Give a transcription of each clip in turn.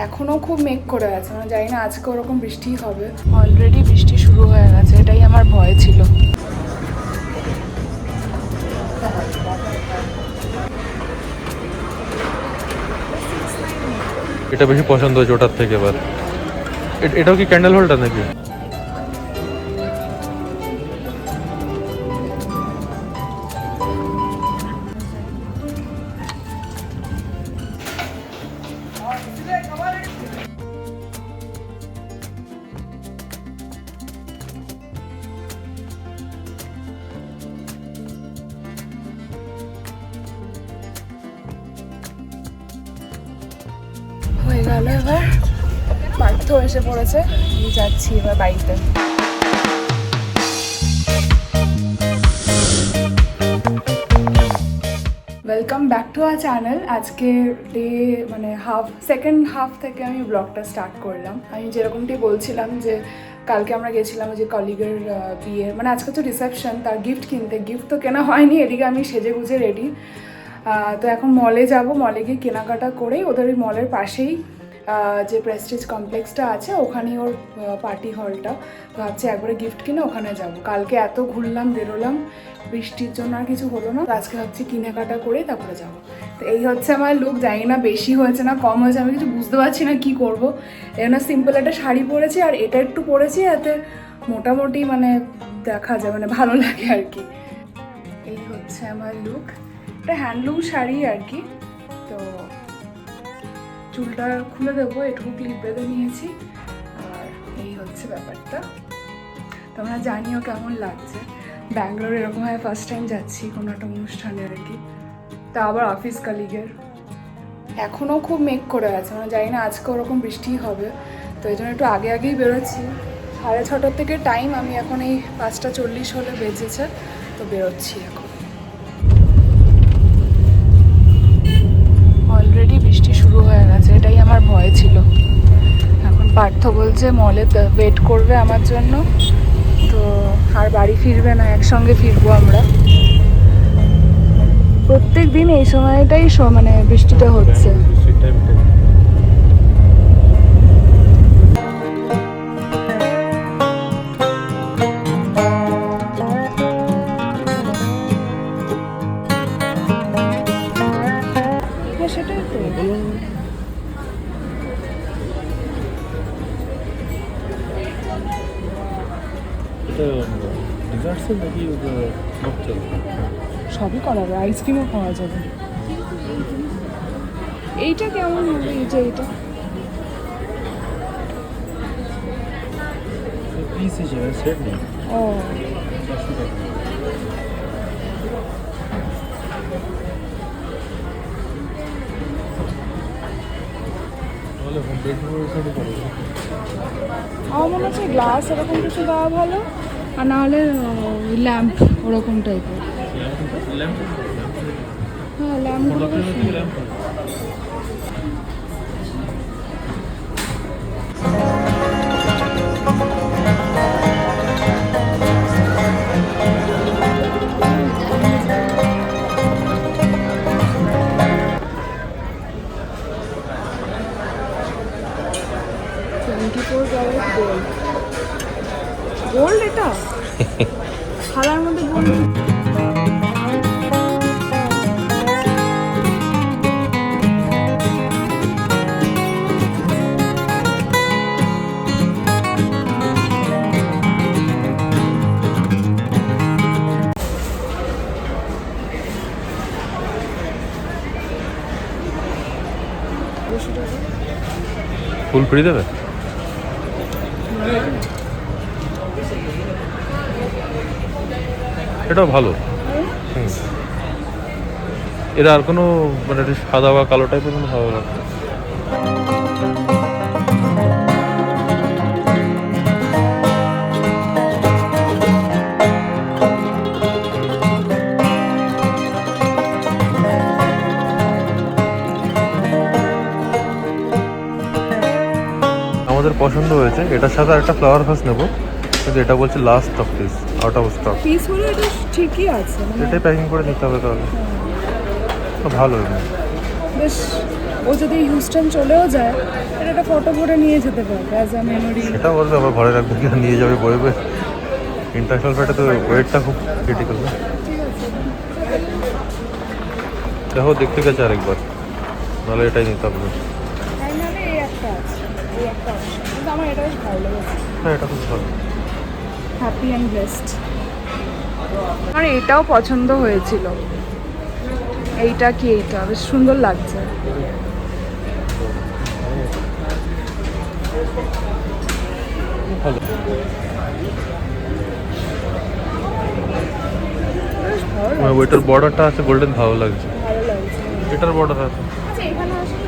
এখনও খুব মেঘ করে আছে, মানে জানি না আজকে ওরকম বৃষ্টি হবে। অলরেডি বৃষ্টি শুরু হয়ে গেছে, এটাই আমার ভয় ছিল। এটা বেশি পছন্দ হয়েছে ওটার থেকে। এবার এটাও কি ক্যান্ডেল হোল্ডার নাকি? হয়ে গেল, এবার পার্থ এসে পড়েছে, যাচ্ছি এবার বাড়িতে। Welcome back to our channel. আজকে ডে মানে সেকেন্ড হাফ থেকে আমি ব্লগটা স্টার্ট করলাম। আমি যেরকমটি বলছিলাম যে কালকে আমরা গেছিলাম যে কলিগের বিয়ে, মানে আজকে তো রিসেপশন, তার গিফট কিনতে। গিফট তো কেনা হয়নি, এদিকে আমি সেজে গুজে রেডি। তো এখন মলে যাব, মলে গিয়ে কেনাকাটা করেই ওদের ওই মলের পাশেই যে প্রেস্টিজ কমপ্লেক্সটা আছে ওখানেই ওর পার্টি হলটা, ভাবছি একবারে গিফট কিনে ওখানে যাব। কালকে এত ঘুরলাম বেরোলাম, বৃষ্টির জন্য আর কিছু হলো না। আজকে ভাবছি কেনাকাটা করে তারপরে যাবো। তো এই হচ্ছে আমার লুক, জানি না বেশি হয়েছে না কম হয়েছে, আমি কিছু বুঝতে পারছি না কি করবো। এই জন্য সিম্পল একটা শাড়ি পরেছি আর এটা একটু পরেছি, এতে মোটামুটি মানে দেখা যায়, মানে ভালো লাগে আর কি। এই হচ্ছে আমার লুক, এটা হ্যান্ডলুম শাড়ি আর কি। তো চুলটা খুলে দেবো, এটুকু ক্লিপ বেঁধে নিয়েছি। আর এই হচ্ছে ব্যাপারটা, তোমরা জানিও কেমন লাগছে। ব্যাঙ্গালোর এরকমভাবে ফার্স্ট টাইম যাচ্ছি কোনো একটা অনুষ্ঠানে আর কি, তা আবার অফিস কালিগের। এখনও খুব মেঘ করে আছে, মানে জানি না আজকে ওরকম বৃষ্টি হবে। তো এই জন্য একটু আগে আগেই বেরোচ্ছি। 6:30 থেকে টাইম, আমি এখন এই 5:40 হলে বেজেছে, তো বেরোচ্ছি এখন। অলরেডি বৃষ্টি শুরু হয়ে গেছে, এটাই আমার ভয় ছিল। এখন পার্থ বলছে মলে ওয়েট করবে আমার জন্য, তো আর বাড়ি ফিরবে না, একসঙ্গে ফিরবো আমরা। প্রত্যেক দিন এই সময়টাই মানে বৃষ্টিটা হচ্ছে। সেটাই তো, সবই করা যাবে, আইসক্রিমও খাওয়া যাবে। এইটা কেমন হবে? এই যে এইটা ও আমার মনে হচ্ছে গ্লাস এরকম কিছু দেওয়া ভালো, আর না হলে ল্যাম্প ওরকম টাইপের। হ্যাঁ ল্যাম্পগুলো গোল্ড, এটা থালার মধ্যে গোল্ড। ফুল ফ্রি দেবে? এটাও ভালো। এরা আর কোনো মানে সাদা বা কালো টাইপের কোনো ভালো লাগতো। আমাদের পছন্দ হয়েছে, এটার সাথে একটা ফ্লাওয়ার ভাস নেবো, কিন্তু এটা বলছে last of piece, out of stock. Piece হলো এটা ঠিকই আছে, এটাই প্যাকিং করে নিতে হবে তাহলে। ভালো বেশ, ও যদি হিউস্টন চলেও যায় এটা একটা ফটো করে নিয়ে যেতে পারবে অ্যাজ আ মেমোরি। সেটা বলবে আবার ঘরে রাখবে কিনা, নিয়ে যাবে বইবে। ইন্টারন্যাশনাল ফ্লাইটে তো ওয়েটটা খুব ক্রিটিক্যাল না। ঠিক আছে, দেখো দেখতে গেছে আরেকবার, নাহলে এটাই নিতে হবে। তাই নাহলে এই একটা আছে, এই একটা অপশন, কিন্তু আমার এটা বেশ ভালো লেগেছে। হ্যাঁ এটা খুব ভালো। Happy and blessed. আমার এটাও পছন্দ হয়েছিল। এইটা কি, এইটা বেশ সুন্দর লাগছে। ভালো। বেশ ভালো লাগছে, ওইটার বর্ডারটা আছে গোল্ডেন, ভালো লাগছে। ভালো লাগছে। এটার বর্ডার আছে। আচ্ছা এখানে আসলে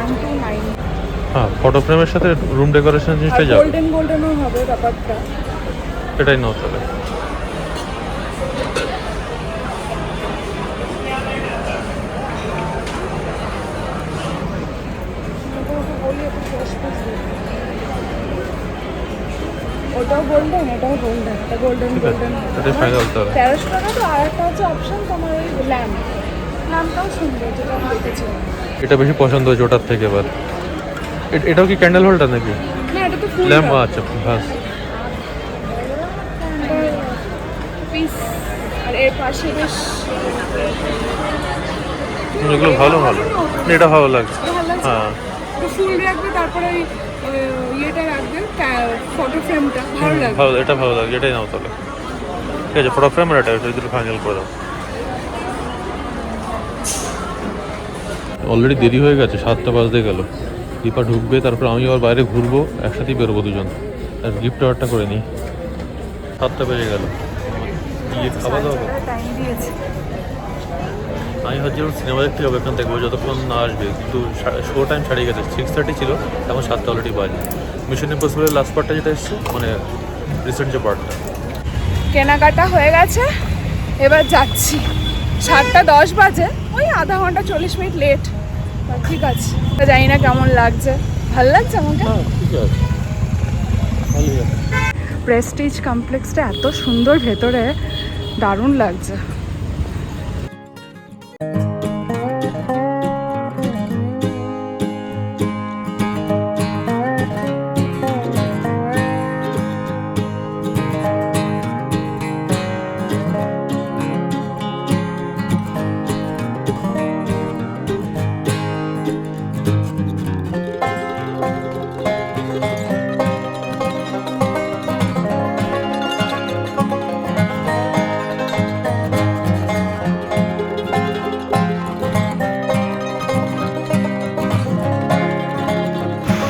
1 to 9 হ্যাঁ, ফটো ফ্রেমের সাথে রুম ডেকোরেশন আর জিনিসটাই যাবে। গোল্ডেন গোল্ডেনও হবে ব্যাপারটা। এটাই নাও তাহলে। ওটাও গোল্ডেন, এটাও গোল্ডেন, এটা গোল্ডেন ঠিক আছে, গোল্ডেন। এটাই ফাইনাল তাহলে। 1300 টাকা। তো আর একটা হচ্ছে অপশন তোমার ওই ল্যাম্প, ল্যাম্পটাও সুন্দর, যেটা আমি দেখেছিলাম। এটা বেশি পছন্দ হয়েছে ওটার থেকে। এবার এটাও কি ক্যান্ডেল হোল্ডার নাকি? না এটা তো ফুল ল্যাম্প, আচ্ছা বাস। পিস। আর এর পাশে বেশ এগুলো ভালো ভালো, এটা ভালো লাগছে। ভালো লাগছে। হ্যাঁ তো ফুল রাখবে, তারপরে ওই ইয়েটা রাখবে, ফটো ফ্রেমটা ভালো লাগবে। ভালো, এটা ভালো লাগছে, এটাই নাও তাহলে। ঠিক আছে, ফটো ফ্রেম আর এটা দুটো ফাইনাল করে দাও। অলরেডি দেরি হয়ে গেছে, 7টা বাজতে গেল। দীপা ঢুকবে, তারপর আমি আবার বাইরে ঘুরবো, একসাথেই বেরোবো দুজন। আর গিফট অর্ডারটা করে নিই। 7টা বেজে গেল, গিয়ে খাওয়া দাওয়া করবো। টাইম দিয়েছে। আমি ভাবছিলাম সিনেমা দেখতে যাবো এখান থেকে, যতক্ষণ না আসবে, কিন্তু শো টাইম ছাড়িয়ে গেছে। 6:30 ছিল, এখন 7টা অলরেডি বাজে। মিশন ইম্পসিবলের লাস্ট পার্টটা যেটা এসছে, মানে রিসেন্ট যে পার্টটা। কেনাকাটা হয়ে গেছে, এবার যাচ্ছি। 7:10 বাজে, ওই আধা ঘন্টা 40 মিনিট লেট। ঠিক আছে, জানি না কেমন লাগছে। ভালো লাগছে আমাকে। হ্যাঁ ঠিক আছে, ভালোই আছে। প্রেস্টিজ কমপ্লেক্সটা এত সুন্দর ভেতরে, দারুণ লাগছে।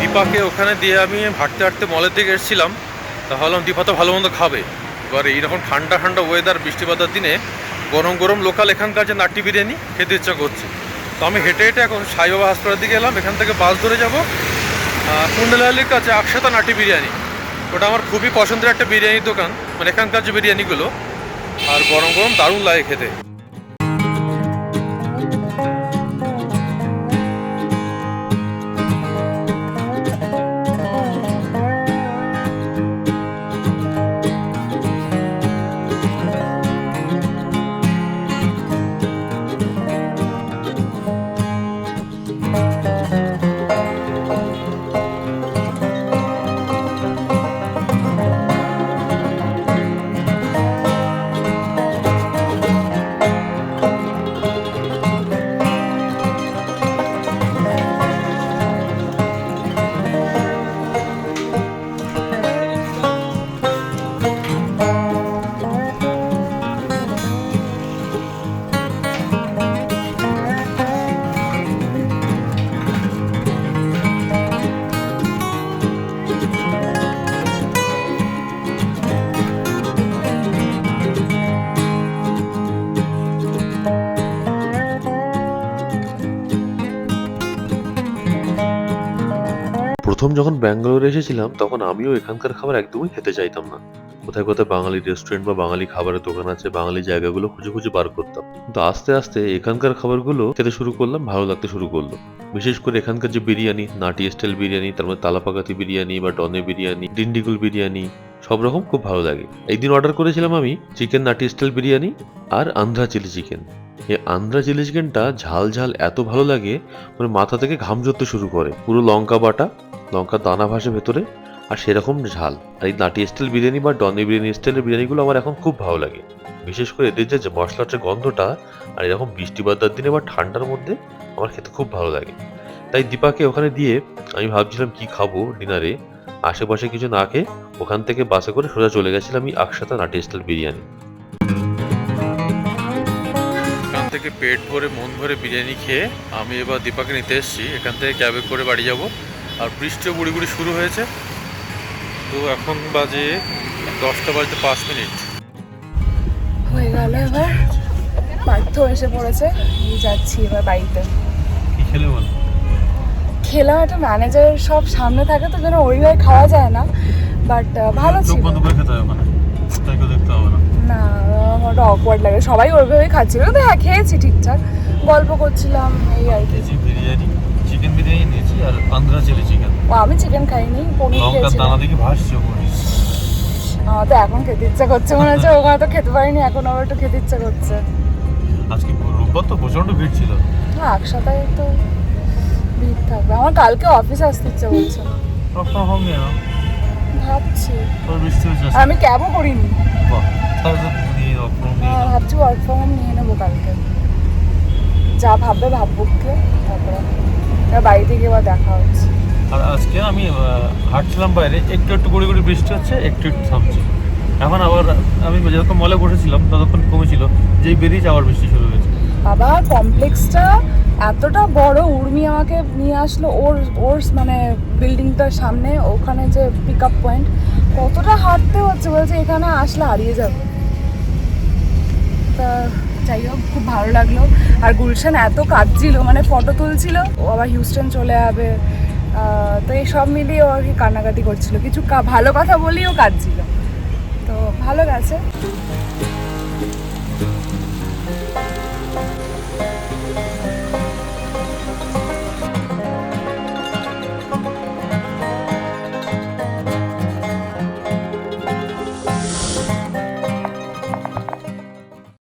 দীপাকে ওখানে দিয়ে আমি হাঁটতে হাঁটতে মলের দিকে এসেছিলাম। তা ভাবলাম দীপা তো ভালো মন্দ খাবে। এবার এইরকম ঠান্ডা ঠান্ডা ওয়েদার, বৃষ্টিপাতার দিনে গরম গরম লোকাল এখানকার যে নাটি বিরিয়ানি খেতে ইচ্ছা করছে। তো আমি হেঁটে হেঁটে এখন সাইবাবা হাসপাতালের দিকে এলাম। এখান থেকে বাস ধরে যাব কুন্ডলালির কাছে আকশাতা নাটি বিরিয়ানি। ওটা আমার খুবই পছন্দের একটা বিরিয়ানির দোকান, মানে এখানকার যে বিরিয়ানিগুলো, আর গরম গরম দারুণ লাগে খেতে। প্রথম যখন ব্যাঙ্গালোরে এসেছিলাম, তখন আমিও এখানকার খাবার একদমই খেতে চাইতাম না। কোথায় কোথায় বাঙালি রেস্টুরেন্ট বা বাঙালি খাবারের দোকান আছে, বাঙালি জায়গাগুলো খুঁজে খুঁজে বার করতাম। কিন্তু আস্তে আস্তে এখানকার খাবারগুলো খেতে শুরু করলাম, ভালো লাগতে শুরু করলো। বিশেষ করে এখানকার যে বিরিয়ানি, নাটি স্টাইল বিরিয়ানি, তার মধ্যে তালাপাকাতি বিরিয়ানি বা ডনে বিরিয়ানি, ডিন্ডিগুল বিরিয়ানি, সব রকম খুব ভালো লাগে। এই দিন অর্ডার করেছিলাম আমি চিকেন নাটি স্টাইল বিরিয়ানি আর আন্ধ্রা চিলি চিকেন। এই আন্ধ্রা চিলি চিকেনটা ঝাল ঝাল এত ভালো লাগে, মানে মাথা থেকে ঘাম ঝরতে শুরু করে। পুরো লঙ্কা বাটা, লঙ্কার দানা ভাসে ভেতরে, আর সেরকম ঝাল। আর এই নাটি স্টাইল বিরিয়ানি বা ডনি বিরিয়ানি স্টাইলের বিরিয়ানিগুলো আমার এখন খুব ভালো লাগে। বিশেষ করে এদের যে মশলার যে গন্ধটা, আর এরকম বৃষ্টি বাদলার দিনে বা ঠান্ডার মধ্যে আমার খেতে খুব ভালো লাগে। তাই দীপাকে ওখানে দিয়ে আমি ভাবছিলাম কি খাবো ডিনারে। আশেপাশে কিছু না খেয়ে ওখান থেকে বাসে করে সোজা চলে গেছিলাম আমি আকসাতা নাটি স্টাইল বিরিয়ানি। এখান থেকে পেট ভরে মন ভরে বিরিয়ানি খেয়ে আমি এবার দীপাকে নিতে এসেছি। এখান থেকে ক্যাবে করে বাড়ি যাব। আর বৃষ্টিও গুড়ি গুড়ি শুরু হয়েছে। তো এখন বাজে 10টা বাজতে 5 মিনিট। হয়ে গেল, এবার পার্থ এসে পড়েছে, আমি যাচ্ছি এবার বাড়িতে। কি খেলে বল? খেলা একটা ম্যানেজারের সব সামনে থাকে তো যেন ওইভাবে খাওয়া যায় না, বাট ভালো ছিল। বন্ধ করে খেতে হবে মানে, তাই কেউ দেখতে হবে না। না, আমার ওটা অকওয়ার্ড লাগে, সবাই ওইভাবেই খাচ্ছিল। কিন্তু হ্যাঁ, খেয়েছি ঠিকঠাক, গল্প করছিলাম এই আর কি। বিরিয়ানি, চিকেন বিরিয়ানি নিয়েছি আর আন্ধ্রা চিলি চিকেন। ও, আমি চিকেন খাইনি, পনির খেয়েছিলাম। দানা দেখে ভাসছে। আমার তো এখন খেতে ইচ্ছা করছে, মনে হচ্ছে ওখানে তো খেতে পারিনি, এখন আবার একটু খেতে ইচ্ছা করছে। আজকে রোববার তো প্রচন্ড ভিড় ছিল। হ্যাঁ, একসাথে তো ভিড় থাকবে। আমার কালকে অফিসে আসতে ইচ্ছা করছে, ভাবছি। আর আমি ক্যাবও করিনি, ভাবছি ওয়ার্ক ফ্রম হোম নিয়ে নেবো কালকে। যা ভাববে ভাববুককে, তারপরে বাড়িতে গিয়ে এবার দেখা হচ্ছে। আর আজকে আমি হাঁটছিলাম বাইরে, একটু একটু গুড়ি গুড়ি বৃষ্টি হচ্ছে, একটু একটু থামছে। এখন আবার আমি যতক্ষণ মলে বসেছিলাম ততক্ষণ কমেছিল, যেই বেরিয়েছে আবার বৃষ্টি শুরু হয়েছে। বাবা, কমপ্লেক্সটা এতটা বড়, উর্মি আমাকে নিয়ে আসলো ওর মানে বিল্ডিংটার সামনে, ওখানে যে পিক আপ পয়েন্ট, কতটা হাঁটতে হচ্ছে, বলছে এখানে আসলে হারিয়ে যাবে। তা যাই হোক, খুব ভালো লাগলো। আর গুলশান এত কাঁদছিল, মানে ফটো তুলছিল, ও আবার হিউস্টন চলে যাবে, তো এই সব মিলিয়ে ও আর কি কান্নাকাটি করছিল। কিছু ভালো কথা বলেই ও কাঁদছিল, তো ভালো গেছে।